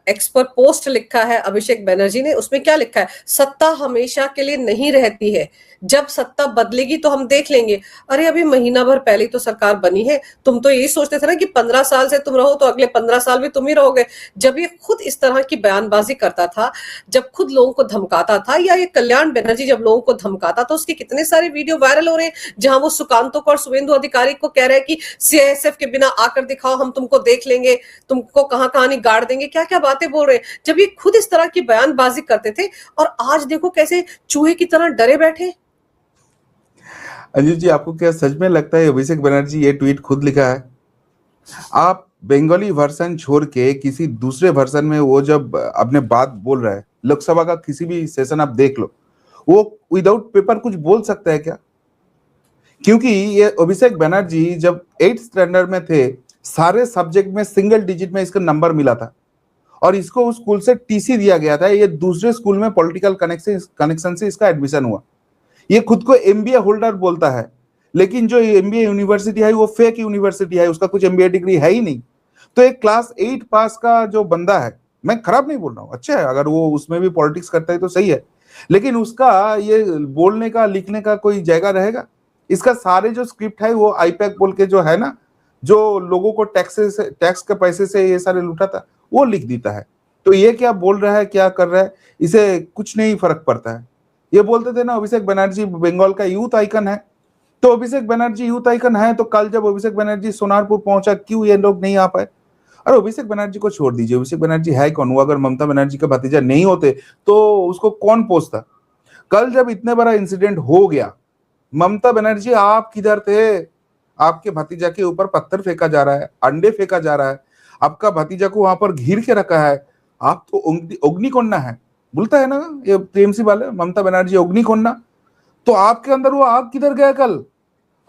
S1: एक्सपर्ट पोस्ट लिखा है अभिषेक बनर्जी ने, उसमें क्या लिखा है, सत्ता हमेशा के लिए नहीं रहती है, जब सत्ता बदलेगी तो हम देख लेंगे। अरे अभी महीना भर पहले ही तो सरकार बनी है, तुम तो यही सोचते थे ना कि 15 साल से तुम रहो तो अगले 15 साल भी तुम ही रहोगे। जब ये खुद इस तरह की बयानबाजी करता था, जब खुद लोगों को धमकाता था, या ये कल्याण बनर्जी जब लोगों को धमकाता, तो उसके कितने सारे वीडियो वायरल हो रहे हैं जहां वो सुकांतों को और शुभेंदु अधिकारी को कह रहे हैं कि सीआईएसएफ के बिना आकर दिखाओ, हम तुमको देख लेंगे, तुमको कहां कहां नहीं गाड़ देंगे, क्या क्या बातें बोल रहे हैं। जब ये खुद इस तरह की बयानबाजी करते थे, और आज देखो कैसे चूहे की तरह डरे बैठे।
S2: अंजू जी, आपको क्या सच में लगता है अभिषेक बनर्जी ये ट्वीट खुद लिखा है? आप बंगाली वर्जन छोड़ के किसी दूसरे वर्जन में वो जब अपने बात बोल रहा है, लोकसभा का किसी भी सेशन आप देख लो, वो विदाउट पेपर कुछ बोल सकता है क्या? क्योंकि ये अभिषेक बनर्जी जब 8th स्टैंडर्ड में थे, सारे सब्जेक्ट में सिंगल डिजिट में इसका नंबर मिला था और इसको उस स्कूल से टीसी दिया गया था। ये दूसरे स्कूल में पॉलिटिकल कनेक्शन से इसका एडमिशन हुआ। ये खुद को एमबीए होल्डर बोलता है, लेकिन जो एमबीए यूनिवर्सिटी है वो फेक यूनिवर्सिटी है, उसका कुछ एमबीए डिग्री है ही नहीं। तो एक क्लास 8 पास का जो बंदा है, मैं खराब नहीं बोल रहा हूँ, अच्छा है, अगर वो उसमें भी पॉलिटिक्स करता है तो सही है, लेकिन उसका ये बोलने का लिखने का कोई जगह रहेगा? इसका सारे जो स्क्रिप्ट है वो आईपैक बोल के जो है ना, जो लोगों को टैक्स के पैसे से ये सारे लूटा था, वो लिख देता है। तो ये क्या बोल रहा है, क्या कर रहा है, इसे कुछ नहीं फर्क पड़ता है। ये बोलते थे ना अभिषेक बनर्जी बंगाल का यूथ आइकन है, तो अभिषेक बनर्जी यूथ आइकन है, तो कल जब अभिषेक बनर्जी सोनारपुर पहुंचा, क्यों ये लोग नहीं आ पाए? अरे अभिषेक बनर्जी को छोड़ दीजिए, अभिषेक बनर्जी है कौन? वो अगर ममता बनर्जी का भतीजा नहीं होते तो उसको कौन पूछता? कल जब इतने बड़ा इंसिडेंट हो गया, ममता बनर्जी आप किधर थे? आपके भतीजा के ऊपर पत्थर फेंका जा रहा है, अंडे फेंका जा रहा है, आपका भतीजा को वहां पर घिर के रखा है, आप तो अग्निकोन्ना है, बोलता है ना ये टीएमसी वाले, ममता बनर्जी अग्निकोन्ना। तो आपके अंदर वो आग किधर गया कल?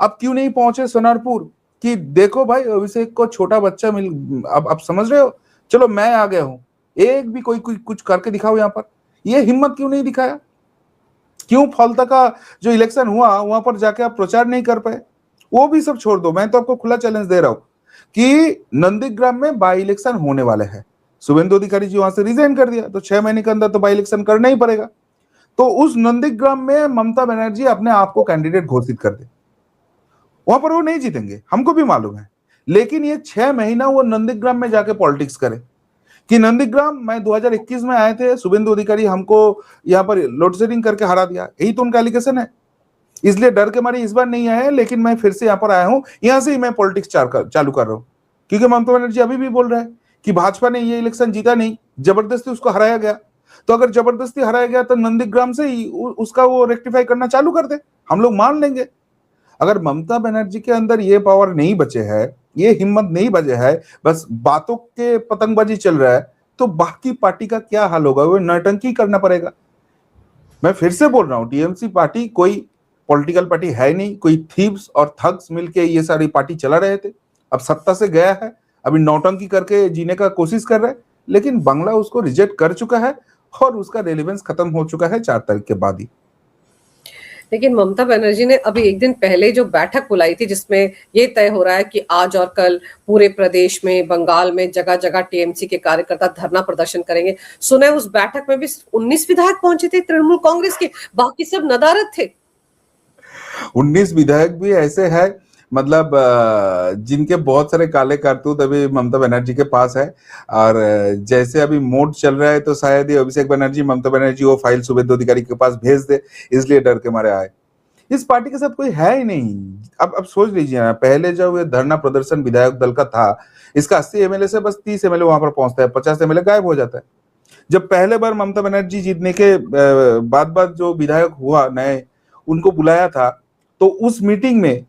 S2: आप क्यों नहीं पहुंचे सोनारपुर कि देखो भाई अभिषेक को छोटा बच्चा मिल, अब आप समझ रहे हो, चलो मैं आ गया हूं, एक भी कोई कुछ करके दिखाओ यहाँ पर। ये हिम्मत क्यों नहीं दिखाया? क्यों फलता का जो इलेक्शन हुआ वहां पर जाके आप प्रचार नहीं कर पाए? वो भी सब छोड़ दो, मैं तो आपको खुला चैलेंज दे रहा हूं कि नंदीग्राम में बाई इलेक्शन होने वाले हैं। शुभेंदु अधिकारी जी वहां से रिजाइन कर दिया, तो 6 महीने के अंदर तो बाई इलेक्शन करना ही पड़ेगा। तो उस नंदीग्राम में ममता बनर्जी अपने आप को कैंडिडेट घोषित कर दे, वहां पर वो नहीं जीतेंगे, हमको भी मालूम है, लेकिन ये 6 महीना वो नंदीग्राम में जाके पॉलिटिक्स करे कि नंदीग्राम में 2021 में आए थे, शुभेंदु अधिकारी हमको यहाँ पर लोड शेडिंग करके हरा दिया, यही तो उनका एलिगेशन है। इसलिए डर के मारे इस बार नहीं आए, लेकिन मैं फिर से यहाँ पर आया हूँ, यहाँ से ही मैं पॉलिटिक्स चालू कर रहा हूँ, क्योंकि ममता बनर्जी अभी भी बोल रहा है कि भाजपा ने ये इलेक्शन जीता नहीं, जबरदस्ती उसको हराया गया। तो अगर जबरदस्ती हराया गया तो नंदीग्राम से ही उसका वो रेक्टिफाई करना चालू कर दे, हम लोग मान लेंगे। अगर ममता बनर्जी के अंदर ये पावर नहीं बचे है, ये हिम्मत नहीं बचे है, बस बातों के पतंगबाजी चल रहा है, तो बाकी पार्टी का क्या हाल होगा? वो नौटंकी करना पड़ेगा। मैं फिर से बोल रहा हूं, टीएमसी पार्टी कोई पॉलिटिकल पार्टी है नहीं, कोई थीव्स और थग्स मिलके ये सारी पार्टी चला रहे थे। अब सत्ता से गया है, अभी नौटंकी करके जीने का कोशिश कर रहे हैं, लेकिन बांग्ला उसको रिजेक्ट कर चुका है और उसका रेलेवेंस खत्म हो चुका है 4 तारीख के बाद ही।
S1: लेकिन ममता बनर्जी ने अभी एक दिन पहले जो बैठक बुलाई थी, जिसमें ये तय हो रहा है कि आज और कल पूरे प्रदेश में, बंगाल में जगह जगह टीएमसी के कार्यकर्ता धरना प्रदर्शन करेंगे। सुना है उस बैठक में भी सिर्फ 19 विधायक पहुंचे थे तृणमूल कांग्रेस के, बाकी सब नदारद थे।
S2: 19 विधायक भी ऐसे है, मतलब जिनके बहुत सारे काले कारतूत अभी ममता बनर्जी के पास है। और जैसे अभी मोड चल रहा है तो शायद ये अभिषेक बनर्जी ममता बनर्जी वो फाइल शुभेंदु अधिकारी के पास भेज दे, इसलिए डर के मारे आए। इस पार्टी के साथ कोई है ही नहीं। अब सोच लीजिए ना, पहले जब ये धरना प्रदर्शन विधायक दल का था, इसका 80 एमएलए से बस 30 एमएलए वहां पर पहुंचता है, 50 एमएलए गायब हो जाता है। जब पहले बार ममता बनर्जी जीतने के बाद बाद जो विधायक हुआ नए, उनको बुलाया था, तो उस मीटिंग में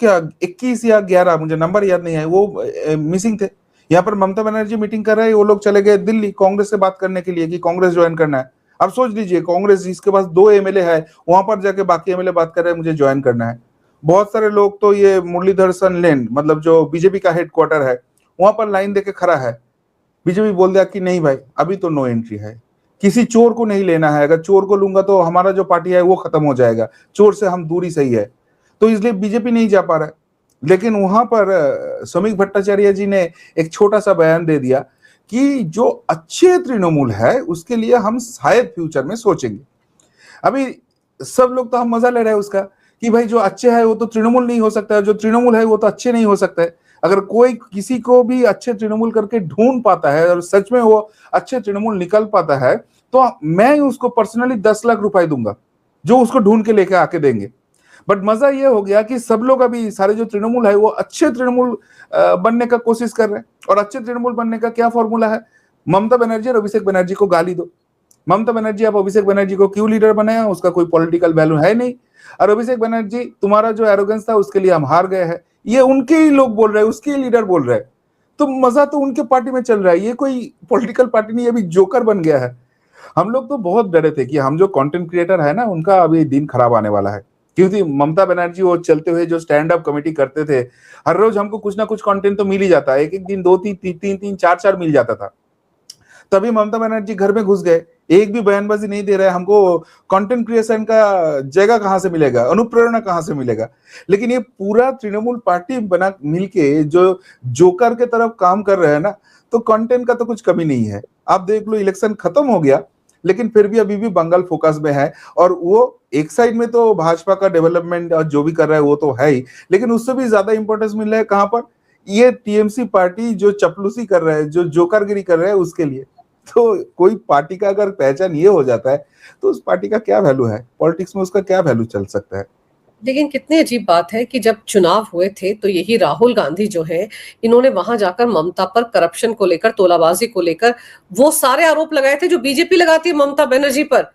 S2: क्या 21 या 11, मुझे नंबर याद नहीं है, वो मिसिंग थे। यहाँ पर ममता बनर्जी मीटिंग कर रहे हैं, वो लोग चले गए दिल्ली कांग्रेस से बात करने के लिए कि कांग्रेस ज्वाइन करना है। अब सोच लीजिए, कांग्रेस जिसके पास 2 एमएलए है, वहां पर जाके बाकी एमएलए बात कर रहे हैं मुझे ज्वाइन करना है। बहुत सारे लोग तो ये मुरलीधर सन लेन, मतलब जो बीजेपी का हेडक्वार्टर है, वहां पर लाइन देके खड़ा है। बीजेपी बोल दिया कि नहीं भाई, अभी तो नो एंट्री है, किसी चोर को नहीं लेना है, अगर चोर को लूंगा तो हमारा जो पार्टी है वो खत्म हो जाएगा, चोर से हम दूरी सही है। तो इसलिए बीजेपी नहीं जा पा रहा है। लेकिन वहां पर सौमिक भट्टाचार्य जी ने एक छोटा सा बयान दे दिया कि जो अच्छे तृणमूल है उसके लिए हम शायद फ्यूचर में सोचेंगे। अभी सब लोग तो हम मजा ले रहे हैं उसका कि भाई जो अच्छे है वो तो तृणमूल नहीं हो सकता है, जो तृणमूल है वो तो अच्छे नहीं हो सकता है। अगर कोई किसी को भी अच्छे तृणमूल करके ढूंढ पाता है और सच में वो अच्छे तृणमूल निकल पाता है, तो मैं उसको पर्सनली 10 लाख रुपए दूंगा, जो उसको ढूंढ के लेके आके देंगे। बट मजा ये हो गया कि सब लोग अभी सारे जो तृणमूल है वो अच्छे तृणमूल बनने का कोशिश कर रहे हैं। और अच्छे तृणमूल बनने का क्या फॉर्मूला है? ममता बनर्जी और अभिषेक बनर्जी को गाली दो। ममता बनर्जी, आप अभिषेक बनर्जी को क्यों लीडर बनाया? उसका कोई पॉलिटिकल वैल्यू है नहीं। और अभिषेक बनर्जी, तुम्हारा जो एरोगेंस था उसके लिए हम हार गए हैं, ये उनके ही लोग बोल रहे हैं, उसके ही लीडर बोल रहे हैं। तो मजा तो उनके पार्टी में चल रहा है, ये कोई पॉलिटिकल पार्टी नहीं, अभी जोकर बन गया है। हम लोग तो बहुत डरे थे कि हम जो कंटेंट क्रिएटर है ना, उनका अभी दिन खराब आने वाला है। क्योंकि ममता बनर्जी वो चलते हुए जो स्टैंड अप कमेटी करते थे, हर रोज हमको कुछ ना कुछ कंटेंट तो मिल ही जाता है, एक एक दिन 2-3, 3-3, 4-4 मिल जाता था। तभी ममता बनर्जी घर में घुस गए, एक भी बयानबाजी नहीं दे रहे, हमको कंटेंट क्रिएशन का जगह कहां से मिलेगा, अनुप्रेरणा कहां से मिलेगा? लेकिन ये पूरा तृणमूल पार्टी बना मिलके जो जोकर के तरफ काम कर रहे हैं ना, तो कंटेंट का तो कुछ कमी नहीं है। आप देख लो, इलेक्शन खत्म हो गया, लेकिन फिर भी अभी भी बंगाल फोकस में है। और वो एक साइड में तो भाजपा का डेवलपमेंट और जो भी कर रहा है वो तो है ही, लेकिन उससे भी ज्यादा इंपॉर्टेंस मिल रहा है कहां पर? ये टीएमसी पार्टी जो चपलूसी कर रहा है, जो जोकरगिरी कर रहा है, उसके लिए। तो कोई पार्टी का अगर पहचान ये हो जाता है, तो उस पार्टी का क्या वैल्यू है पॉलिटिक्स में, उसका क्या वैल्यू चल सकता है?
S1: लेकिन कितनी अजीब बात है कि जब चुनाव हुए थे तो यही राहुल गांधी जो है, इन्होंने वहां जाकर ममता पर करप्शन को लेकर, तोलाबाजी को लेकर वो सारे आरोप लगाए थे जो बीजेपी लगाती है ममता बनर्जी पर।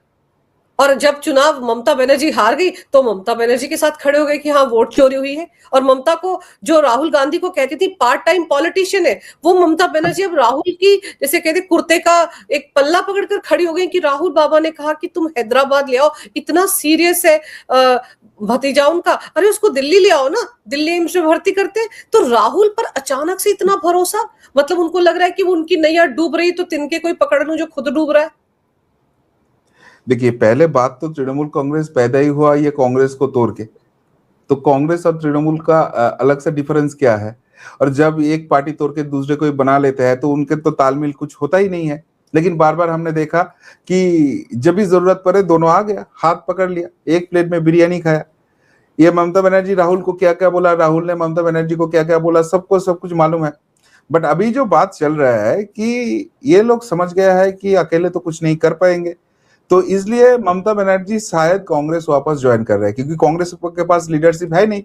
S1: और जब चुनाव ममता बनर्जी हार गई तो ममता बनर्जी के साथ खड़े हो गए कि हाँ वोट चोरी हुई है। और ममता को, जो राहुल गांधी को कहती थी पार्ट टाइम पॉलिटिशियन है, वो ममता बनर्जी अब राहुल की जैसे कहते कुर्ते का एक पल्ला पकड़कर खड़ी हो गई कि राहुल बाबा ने कहा कि तुम हैदराबाद ले आओ, इतना सीरियस है भतीजा उनका, अरे उसको दिल्ली ले आओ ना, दिल्ली एम्स में भर्ती करते। तो राहुल पर अचानक से इतना भरोसा, मतलब उनको लग रहा है कि वो उनकी नैया डूब रही तो तिनके कोई पकड़ लूं जो खुद डूब रहा है।
S2: देखिए, पहले बात तो तृणमूल कांग्रेस पैदा ही हुआ ये कांग्रेस को तोड़ के। तो कांग्रेस और तृणमूल का अलग से डिफरेंस क्या है? और जब एक पार्टी तोड़ के दूसरे को बना लेते हैं तो उनके तो तालमेल कुछ होता ही नहीं है। लेकिन बार बार हमने देखा कि जब भी जरूरत पड़े दोनों आ गया, हाथ पकड़ लिया, एक प्लेट में बिरयानी खाया। ये ममता बनर्जी राहुल को क्या क्या बोला, राहुल ने ममता बनर्जी को क्या क्या बोला, सबको सब कुछ मालूम है। बट अभी जो बात चल रहा है कि ये लोग समझ गया है कि अकेले तो कुछ नहीं कर पाएंगे, तो इसलिए ममता बनर्जी शायद कांग्रेस वापस ज्वाइन कर रहे हैं, क्योंकि कांग्रेस के पास लीडरशिप है नहीं।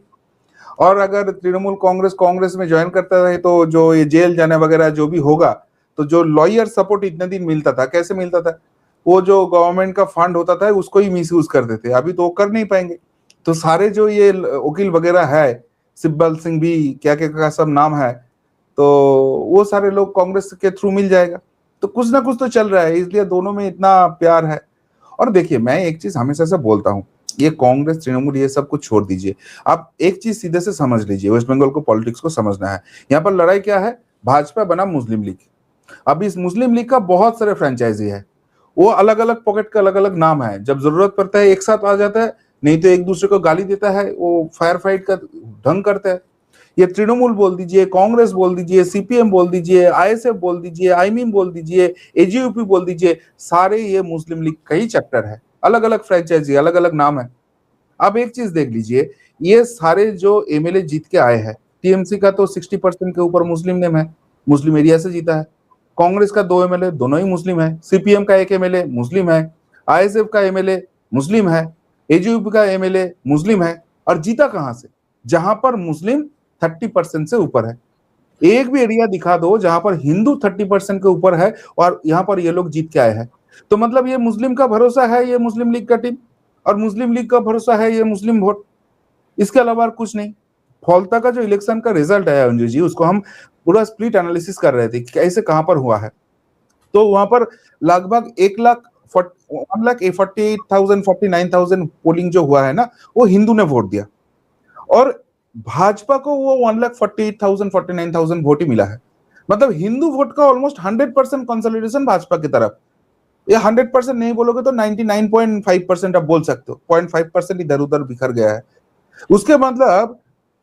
S2: और अगर तृणमूल कांग्रेस में ज्वाइन करता रहे तो जो ये जेल जाने वगैरह जो भी होगा, तो जो लॉयर सपोर्ट इतने दिन मिलता था, कैसे मिलता था? वो जो गवर्नमेंट का फंड होता था उसको ही मिसयूज करते थे, अभी तो वो कर नहीं पाएंगे। तो सारे जो ये वकील वगैरह है, सिब्बल सिंह भी क्या क्या का सब नाम है, तो वो सारे लोग कांग्रेस के थ्रू मिल जाएगा। तो कुछ ना कुछ तो चल रहा है, इसलिए दोनों में इतना प्यार है। और देखिए, मैं एक चीज हमेशा से बोलता हूँ, ये कांग्रेस तृणमूल ये सब कुछ छोड़ दीजिए, आप एक चीज सीधे से समझ लीजिए, वेस्ट बंगाल को पॉलिटिक्स को समझना है। यहाँ पर लड़ाई क्या है? भाजपा बना मुस्लिम लीग। अब इस मुस्लिम लीग का बहुत सारे फ्रेंचाइजी है, वो अलग अलग पॉकेट का अलग अलग नाम है, जब जरूरत पड़ता है एक साथ आ जाता है, नहीं तो एक दूसरे को गाली देता है, वो फायर फाइट का ढंग करता है। ये तृणमूल बोल दीजिए, कांग्रेस बोल दीजिए, सीपीएम बोल दीजिए, आईएसएफ बोल दीजिए, आईमीम बोल दीजिए, एजीयूपी बोल दीजिए, सारे ये मुस्लिम लीग का ही चैप्टर है, अलग अलग फ्रेंचाइजी, अलग अलग नाम है। आप एक चीज देख लीजिए, ये सारे जो एमएलए जीत के आए हैं, टीएमसी का तो 60% के ऊपर मुस्लिम नेम है, मुस्लिम एरिया से जीता है। कांग्रेस का 2 एमएलए दोनों ही मुस्लिम है, सीपीएम का 1 एमएलए मुस्लिम है, आईएसएफ का एमएलए मुस्लिम है, एजीपी का एमएलए मुस्लिम है। और जीता कहां से? जहां पर मुस्लिम 30% से ऊपर है। एक भी एरिया दिखा दो जहां पर हिंदू 30% के ऊपर है और यहां पर ये लोग जीत के आए हैं। तो मतलब ये मुस्लिम का भरोसा है, ये मुस्लिम लीग का टीम, और मुस्लिम लीग का भरोसा है ये मुस्लिम वोट। इसके अलावा और कुछ नहीं। फौलता का जो इलेक्शन का रिजल्ट है अंजू जी, उसको हम पूरा स्प्लिट एनालिसिस कर रहे थे कि कैसे कहां पर हुआ है। तो वहां पर लगभग 1,48,000 49,000 पोलिंग जो हुआ है ना, वो हिंदू ने वोट दिया, और भाजपा को वो 1,48,000 49,000 वोट ही मिला है। मतलब हिंदू वोट का ऑलमोस्ट 100% कंसोलिडेशन भाजपा की तरफ। ये 100% नहीं बोलोगे तो 99.5% आप बोल सकते हो, 0.5% इधर उधर बिखर गया है। उसके मतलब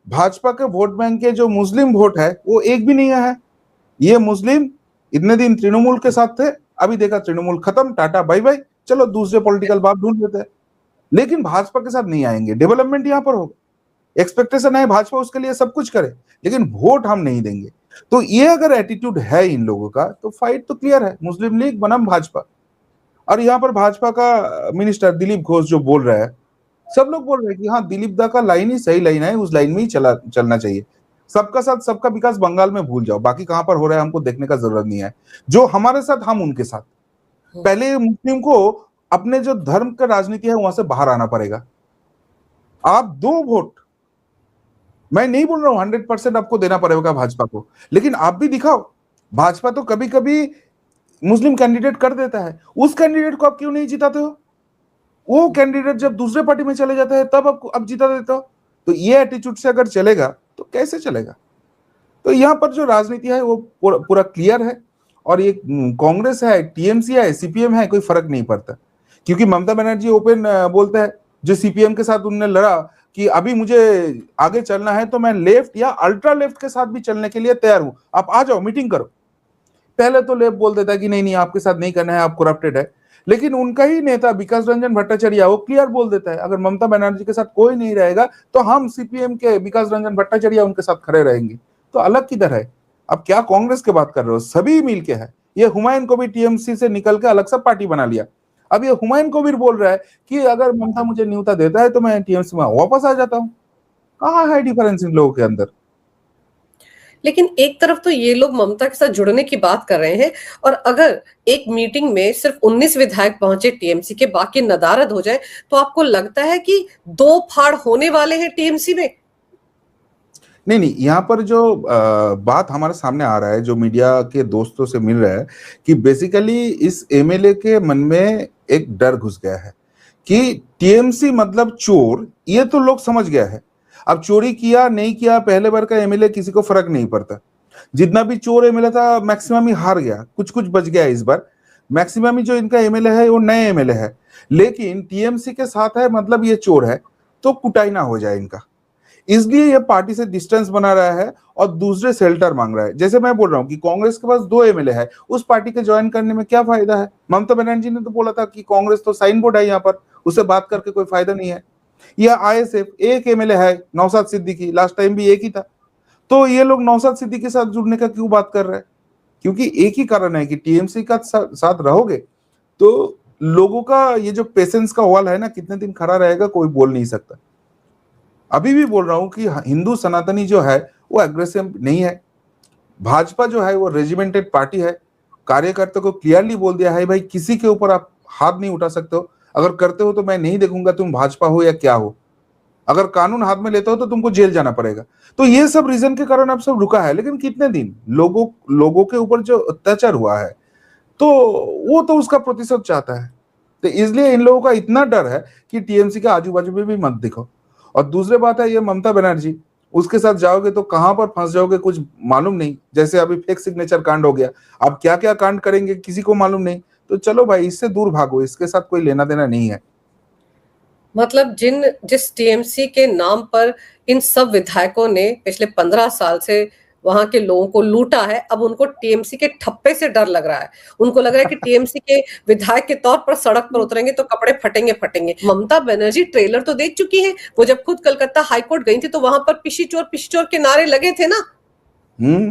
S2: भाजपा के वोट बैंक के जो मुस्लिम वोट है वो एक भी नहीं है। ये मुस्लिम इतने दिन तृणमूल के साथ थे, अभी देखा तृणमूल खत्म, टाटा बाय बाय, चलो दूसरे पॉलिटिकल बात ढूंढ लेते हैं। लेकिन भाजपा के साथ नहीं आएंगे, डेवलपमेंट यहां पर होगा, एक्सपेक्टेशन है भाजपा उसके लिए सब कुछ करे, लेकिन वोट हम नहीं देंगे। तो ये अगर एटीट्यूड है इन लोगों का, तो फाइट तो क्लियर है, मुस्लिम लीग बनाम भाजपा। और यहाँ पर भाजपा का मिनिस्टर दिलीप घोष जो बोल रहा है, सब लोग बोल रहे हैं कि हाँ दिलीप दा का लाइन ही सही लाइन है, उस लाइन में ही चलना चाहिए। सबका साथ सबका विकास बंगाल में भूल जाओ, बाकी कहां पर हो रहा है हमको देखने का जरूरत नहीं है। जो हमारे साथ हम उनके साथ। पहले मुस्लिम को अपने जो धर्म का राजनीति है वहां से बाहर आना पड़ेगा। आप 2 वोट, मैं नहीं बोल रहा हूं 100% आपको देना पड़ेगा भाजपा को, लेकिन आप भी दिखाओ। भाजपा तो कभी कभी मुस्लिम कैंडिडेट कर देता है, उस कैंडिडेट को आप क्यों नहीं जिताते हो? वो कैंडिडेट जब दूसरे पार्टी में चले जाता है तब आपको अब जिता देता हो। तो ये एटीट्यूड से अगर चलेगा तो कैसे चलेगा? तो यहाँ पर जो राजनीति है वो पूरा क्लियर है। और ये कांग्रेस है, टीएमसी है, सीपीएम है, कोई फर्क नहीं पड़ता। क्योंकि ममता बनर्जी ओपन बोलते हैं, जो सीपीएम के साथ उन्होंने लड़ा कि अभी मुझे आगे चलना है तो मैं लेफ्ट या अल्ट्रा लेफ्ट के साथ भी चलने के लिए तैयार हूं, आप आ जाओ मीटिंग करो। पहले तो लेफ्ट बोल देता है कि नहीं नहीं आपके साथ नहीं करना है, आप करप्टेड है। लेकिन उनका ही नेता विकास रंजन भट्टाचार्य वो क्लियर बोल देता है, अगर ममता बनर्जी के साथ कोई नहीं रहेगा तो हम सीपीएम के विकास रंजन भट्टाचार्य उनके साथ खड़े रहेंगे। तो अलग किधर है? अब क्या कांग्रेस की बात कर रहे हो? सभी मिलके है। ये हुमायूं को भी टीएमसी से निकल के अलग सा पार्टी बना लिया। अब ये हुमायूं को भी बोल रहा है कि अगर ममता मुझे न्योता देता है तो मैं टीएमसी में वापस आ जाता हूं। कहाँ है डिफरेंस इन लोगों के अंदर?
S1: लेकिन एक तरफ तो ये लोग ममता के साथ जुड़ने की बात कर रहे हैं, और अगर एक मीटिंग में सिर्फ 19 विधायक पहुंचे टीएमसी के, बाकी नदारद हो जाए, तो आपको लगता है कि 2 फाड़ होने वाले हैं टीएमसी में?
S2: नहीं नहीं, यहाँ पर जो बात हमारे सामने आ रहा है, जो मीडिया के दोस्तों से मिल रहा है, कि बेसिकली इस एमएलए के मन में एक डर घुस गया है कि टीएमसी मतलब चोर। ये तो लोग समझ गया है। अब चोरी किया नहीं किया, पहले बार का एमएलए किसी को फर्क नहीं पड़ता। जितना भी चोर एमएलए था मैक्सिमम ही हार गया, कुछ कुछ बच गया इस बार। मैक्सिमम ही जो इनका एमएलए है वो नए एमएलए है, लेकिन टीएमसी के साथ है मतलब ये चोर है, तो कुटाई ना हो जाए इनका, इसलिए ये पार्टी से डिस्टेंस बना रहा है और दूसरे शेल्टर मांग रहा है। जैसे मैं बोल रहा हूं कि कांग्रेस के पास 2 एमएलए है, उस पार्टी के ज्वाइन करने में क्या फायदा है? ममता बनर्जी ने तो बोला था कि कांग्रेस तो साइन बोर्ड है, यहाँ पर उससे बात करके कोई फायदा नहीं है। या आईएसएफ 1 एमएलए है, नौशाद सिद्दीकी, लास्ट टाइम भी एक ही था। तो ये लोग नौशाद सिद्दीकी के साथ जुड़ने का क्यों बात कर रहे हैं? क्योंकि एक ही कारण है कि टीएमसी का साथ रहोगे तो लोगों का ये जो पेशेंस का वॉल है ना, कितने दिन खड़ा रहेगा कोई बोल नहीं सकता। अभी भी बोल रहा हूं कि हिंदू सनातनी जो है वो एग्रेसिव नहीं है। भाजपा जो है वो रेजिमेंटेड पार्टी है। कार्यकर्ता को क्लियरली बोल दिया है भाई किसी के ऊपर आप हाथ नहीं उठा सकते हो, अगर करते हो तो मैं नहीं देखूंगा तुम भाजपा हो या क्या हो। अगर कानून हाथ में लेते हो तो तुमको जेल जाना पड़ेगा। तो ये सब रीजन के कारण अब सब रुका है। लेकिन कितने दिन लोगों के ऊपर जो अत्याचार हुआ है, तो वो तो उसका प्रतिशोध चाहता है। तो इसलिए इन लोगों का इतना डर है कि टीएमसी के आजू बाजू में भी मत दिखो। और दूसरी बात है ये ममता बनर्जी, उसके साथ जाओगे तो कहां पर फंस जाओगे कुछ मालूम नहीं। जैसे अभी फेक सिग्नेचर कांड हो गया, अब क्या क्या कांड करेंगे किसी को मालूम नहीं। तो चलो भाई इससे दूर भागो, इसके साथ कोई लेना देना नहीं है।
S1: मतलब जिस टीएमसी के नाम पर इन सब विधायकों ने पिछले 15 साल से वहां के लोगों को लूटा है, अब उनको टीएमसी के ठप्पे से डर लग रहा है। उनको लग रहा है कि टीएमसी के विधायक के तौर पर सड़क पर उतरेंगे तो कपड़े फटेंगे। ममता बनर्जी ट्रेलर तो देख चुकी है। वो जब खुद कलकत्ता हाईकोर्ट गई थी तो वहां पर पिशी चोर के नारे लगे थे ना।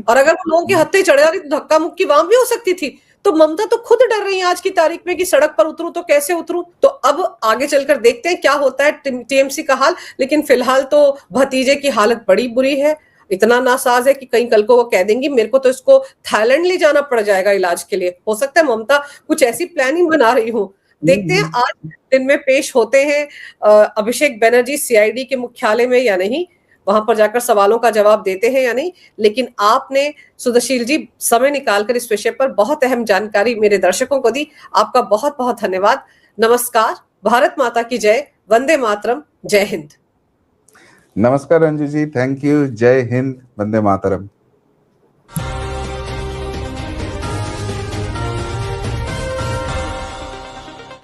S1: और अगर वो लोगों के हत्थे चढ़ जाती तो धक्का मुक्की वहां भी हो सकती थी। तो ममता तो खुद डर रही है आज की तारीख में कि सड़क पर उतरूं तो कैसे उतरूं। तो अब आगे चलकर देखते हैं क्या होता है टीएमसी का हाल। लेकिन फिलहाल तो भतीजे की हालत बड़ी बुरी है। इतना नासाज है कि कहीं कल को वो कह देंगी मेरे को तो इसको थाईलैंड ले जाना पड़ जाएगा इलाज के लिए। हो सकता है ममता कुछ ऐसी प्लानिंग बना रही हो। देखते हैं आज दिन में पेश होते हैं अभिषेक बनर्जी सीआईडी के मुख्यालय में या नहीं, वहां पर जाकर सवालों का जवाब देते हैं या नहीं। लेकिन आपने सुदर्शील जी समय निकालकर इस विषय पर बहुत अहम जानकारी मेरे दर्शकों को दी। आपका बहुत बहुत धन्यवाद। नमस्कार। भारत माता की जय। वंदे मातरम। जय हिंद।
S2: नमस्कार रंजू जी, थैंक यू। जय हिंद, वंदे मातरम।